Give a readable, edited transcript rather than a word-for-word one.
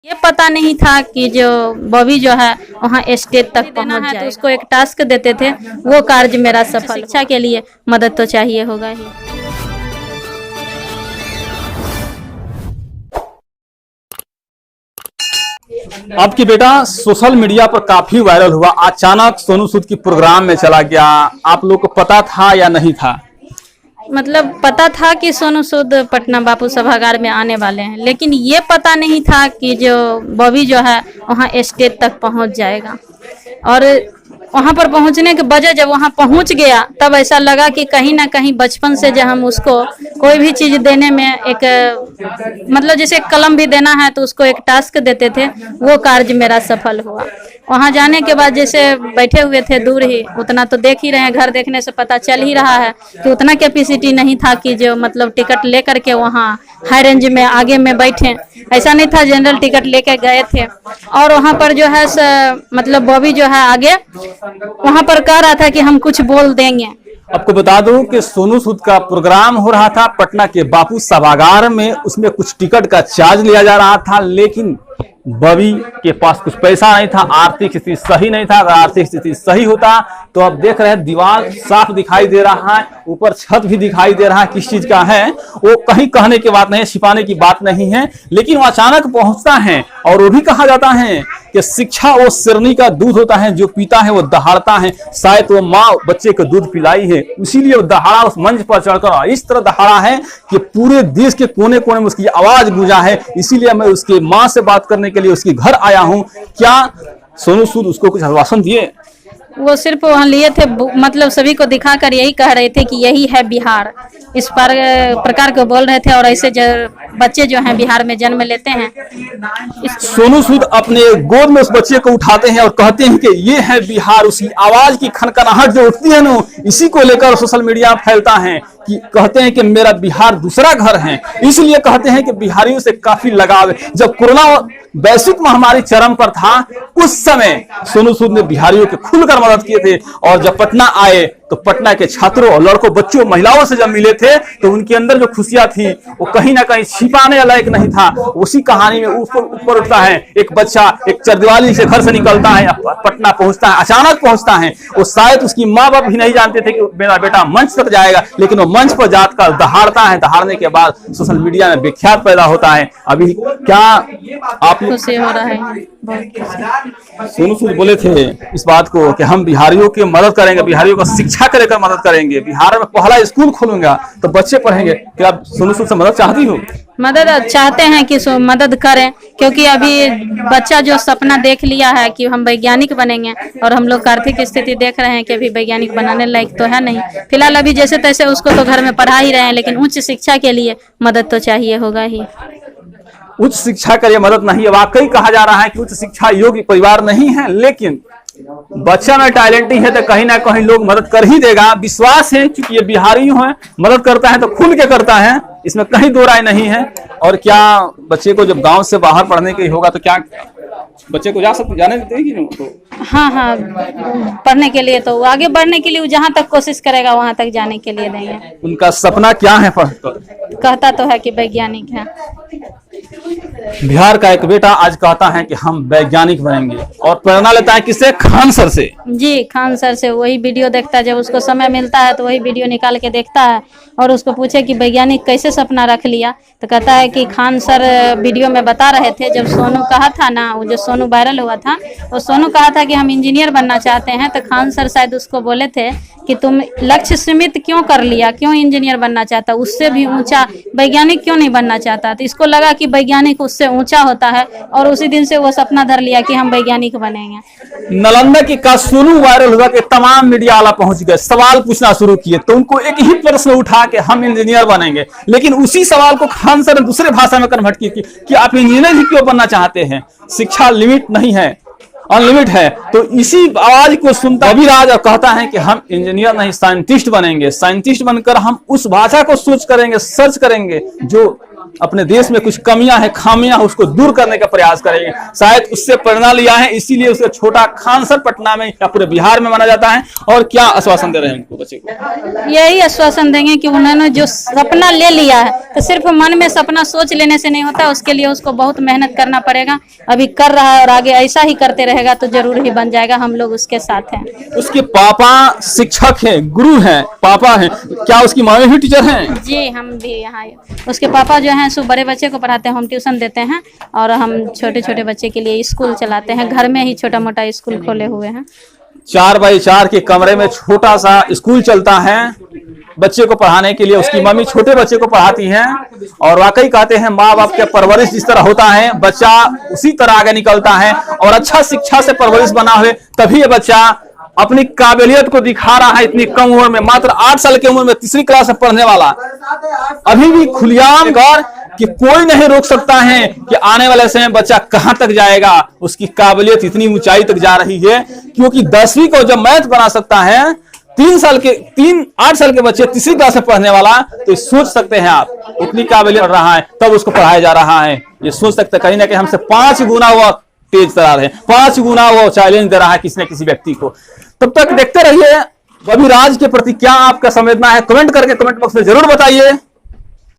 ये पता नहीं था कि जो बॉबी जो है वहाँ स्टेज तक पहुँच जाए। तो उसको एक टास्क देते थे, वो कार्य मेरा सफल। शिक्षा के लिए मदद तो चाहिए होगा ही। आपकी बेटा सोशल मीडिया पर काफी वायरल हुआ, अचानक सोनू सूद की प्रोग्राम में चला गया। आप लोग को पता था या नहीं था? मतलब पता था कि सोनू सूद पटना बापू सभागार में आने वाले हैं, लेकिन ये पता नहीं था कि जो बॉबी जो है वहाँ स्टेज तक पहुँच जाएगा। और वहाँ पर पहुँचने के बजाय जब वहाँ पहुँच गया तब ऐसा लगा कि कहीं ना कहीं बचपन से जब हम उसको कोई भी चीज़ देने में एक मतलब जैसे कलम भी देना है तो उसको एक टास्क देते थे, वो कार्य मेरा सफल हुआ। वहाँ जाने के बाद जैसे बैठे हुए थे दूर ही, उतना तो देख ही रहे हैं, घर देखने से पता चल ही रहा है कि उतना कैपेसिटी नहीं था कि जो मतलब टिकट लेकर के वहाँ हाई रेंज में आगे में बैठे। ऐसा नहीं था, जनरल टिकट लेकर गए थे। और वहाँ पर जो है मतलब बॉबी जो है आगे वहाँ पर कह रहा था कि हम कुछ बोल देंगे। आपको बता दूं कि सोनू सूद का प्रोग्राम हो रहा था पटना के बापू सभागार में। उसमें कुछ टिकट का चार्ज लिया जा रहा था, लेकिन बॉबी के पास कुछ पैसा नहीं था, आर्थिक स्थिति सही नहीं था। अगर आर्थिक स्थिति सही होता तो आप देख रहे हैं दीवार साफ दिखाई दे रहा है, ऊपर छत भी दिखाई दे रहा है। किस चीज का है वो कहीं कहने की बात नहीं है, छिपाने की बात नहीं है, लेकिन वो अचानक पहुंचता है। और वो भी कहा जाता है कि शिक्षा वो शेरनी का दूध होता है, जो पीता है वो दहाड़ता है। शायद वो माँ बच्चे को दूध पिलाई है, इसीलिए वो दहाड़ा उस मंच पर चढ़कर इस तरह दहाड़ा है कि पूरे देश के कोने कोने में उसकी आवाज गूंजा है। इसीलिए मैं उसके माँ से बात करने के लिए उसके घर आया हूँ। क्या सोनू सूद उसको कुछ आश्वासन दिए? वो सिर्फ वहाँ लिए थे, मतलब सभी को दिखाकर यही कह रहे थे कि यही है बिहार, इस प्रकार को बोल रहे थे। और ऐसे बच्चे जो हैं बिहार में जन्म लेते हैं। सोनू सूद अपने गोद में उस बच्चे को उठाते हैं और कहते हैं कि ये है बिहार। उसकी आवाज की खनखनाहट जो उठती है ना, इसी को लेकर सोशल मीडिया फैलता है कि कहते हैं कि मेरा बिहार दूसरा घर है। इसलिए कहते हैं कि बिहारियों से काफी लगाव है। जब कोरोना वैश्विक महामारी चरम पर था, उस समय सोनू सूद ने बिहारियों के खुलकर मदद किए थे। और जब पटना आए तो पटना के छात्रों और लड़कों, बच्चों, महिलाओं से जब मिले थे तो उनके अंदर जो खुशियां थी वो कहीं ना कहीं छिपाने लायक नहीं था। उसी कहानी में ऊपर उठता है एक बच्चा, एक चरदीवाली से घर से निकलता है, पटना पहुंचता है, अचानक पहुंचता है। वो शायद उसकी माँ बाप भी नहीं जानते थे कि मेरा बेटा मंच तक जाएगा, लेकिन वो मंच पर जाकर दहाड़ता है। दहाड़ने के बाद सोशल मीडिया में विख्यात पैदा होता है। अभी क्या आप खुशी हो रहा है? सोनू सूद बोले थे इस बात को कि हम बिहारियों की मदद करेंगे, बिहारियों को शिक्षा को लेकर मदद करेंगे, बिहार में पहला स्कूल खोलूंगा तो बच्चे पढ़ेंगे। क्या आप सोनू सूद से मदद चाहती हो? मदद चाहते हैं कि मदद करें, क्योंकि अभी बच्चा जो सपना देख लिया है कि हम वैज्ञानिक बनेंगे, और हम लोग आर्थिक स्थिति देख रहे हैं कि अभी वैज्ञानिक बनाने लायक तो है नहीं। फिलहाल अभी जैसे तैसे उसको तो घर में पढ़ा ही रहे हैं, लेकिन उच्च शिक्षा के लिए मदद तो चाहिए होगा ही। उच्च शिक्षा के लिए मदद नहीं है। वाकई कहा जा रहा है कि उच्च शिक्षा योग्य परिवार नहीं है, लेकिन बच्चा में टैलेंट ही है तो कहीं ना कहीं लोग मदद कर ही देगा। विश्वास है, क्योंकि ये बिहारी है, मदद करता है तो खुल के करता है, इसमें कहीं दो राय नहीं है। और क्या बच्चे को जब गांव से बाहर पढ़ने के लिए होगा तो क्या बच्चे को जाने देते हैं कि नहीं? तो हाँ, पढ़ने के लिए तो आगे बढ़ने के लिए जहाँ तक कोशिश करेगा वहाँ तक जाने के लिए देंगे। उनका सपना क्या है? कहता तो है कि वैज्ञानिक है। बिहार का एक बेटा आज कहता है कि हम वैज्ञानिक बनेंगे, और प्रेरणा लेता है किससे? खान सर से। जी, खान सर से। वही वीडियो देखता है, जब उसको समय मिलता है तो वही वीडियो निकाल के देखता है। और उसको पूछे कि वैज्ञानिक कैसे सपना रख लिया, तो कहता है कि खान सर वीडियो में बता रहे थे, जब सोनू कहा था ना, वो जो सोनू वायरल हुआ था, तो सोनू कहा था कि हम इंजीनियर बनना चाहते हैं, तो खान सर शायद उसको बोले थे कि तुम लक्ष्य सीमित क्यों कर लिया, क्यों इंजीनियर बनना चाहता, उससे भी ऊंचा वैज्ञानिक क्यों नहीं बनना चाहता। तो इसको लगा कि वैज्ञानिक उससे ऊंचा होता है, और उसी दिन से वो सपना धर लिया कि हम वैज्ञानिक बनेंगे। नालंदा की का सोनू वायरल हुआ कि तमाम मीडिया वाला पहुंच गए, सवाल पूछना शुरू किए, तो उनको एक ही प्रश्न उठा के हम इंजीनियर बनेंगे। लेकिन उसी सवाल को खान सर ने दूसरे भाषा में कन्वर्ट की कि आप इंजीनियर ही क्यों बनना चाहते हैं, शिक्षा लिमिट नहीं है, अनलिमिट है। तो इसी आवाज को सुनता अभिराज और कहता है कि हम इंजीनियर नहीं साइंटिस्ट बनेंगे। साइंटिस्ट बनकर हम उस भाषा को सोच करेंगे, सर्च करेंगे जो अपने देश में कुछ कमियां हैं, खामियां हैं, उसको दूर करने का प्रयास करेंगे। शायद उससे प्रेरणा लिया है, इसीलिए उसे छोटा खानसर पटना में या पूरे बिहार में माना जाता है। और क्या आश्वासन दे रहे हैं उनको बच्चे को? यही आश्वासन देंगे कि उन्होंने जो सपना ले लिया है तो सिर्फ मन में सपना सोच लेने से नहीं होता, उसके लिए उसको बहुत मेहनत करना पड़ेगा। अभी कर रहा है और आगे ऐसा ही करते रहेगा तो जरूर ही बन जाएगा। हम लोग उसके साथ हैं। उसके पापा शिक्षक हैं, गुरु हैं, पापा हैं, क्या उसकी माँ भी टीचर हैं? जी, हम भी यहाँ उसके पापा जो हैं सो बड़े बच्चे को पढ़ाते हैं, होम ट्यूशन देते हैं और हम छोटे छोटे बच्चे के लिए स्कूल चलाते हैं। घर में ही छोटा मोटा स्कूल खोले हुए हैं। 4x4 के कमरे में छोटा सा स्कूल चलता है बच्चे को पढ़ाने के लिए। उसकी मम्मी छोटे बच्चे को पढ़ाती हैं और वाकई कहते हैं माँ बाप के परवरिश जिस तरह होता है बच्चा उसी तरह आगे निकलता है। और अच्छा शिक्षा से परवरिश बना हुए तभी ये बच्चा अपनी काबिलियत को दिखा रहा है। इतनी कम उम्र में, मात्र 8 साल की उम्र में, तीसरी क्लास में पढ़ने वाला, अभी भी खुलेआम गौर कि कोई नहीं रोक सकता है कि आने वाले समय बच्चा कहां तक जाएगा। उसकी काबिलियत इतनी ऊंचाई तक जा रही है क्योंकि 10वीं को जब मैथ बना सकता है 8 साल के बच्चे तीसरी क्लास में पढ़ने वाला, तो सोच सकते हैं आप इतनी काबिलियत रहा है तब उसको पढ़ाया जा रहा है। ये सोच सकते कहीं ना कहीं हमसे 5 गुना वो तेज तरार है, 5 गुना वो चैलेंज दे रहा है किसी न किसी व्यक्ति को। तब तक देखते रहिए बॉबी राज के प्रति क्या आपका संवेदना है, कमेंट करके कमेंट बॉक्स में जरूर बताइए।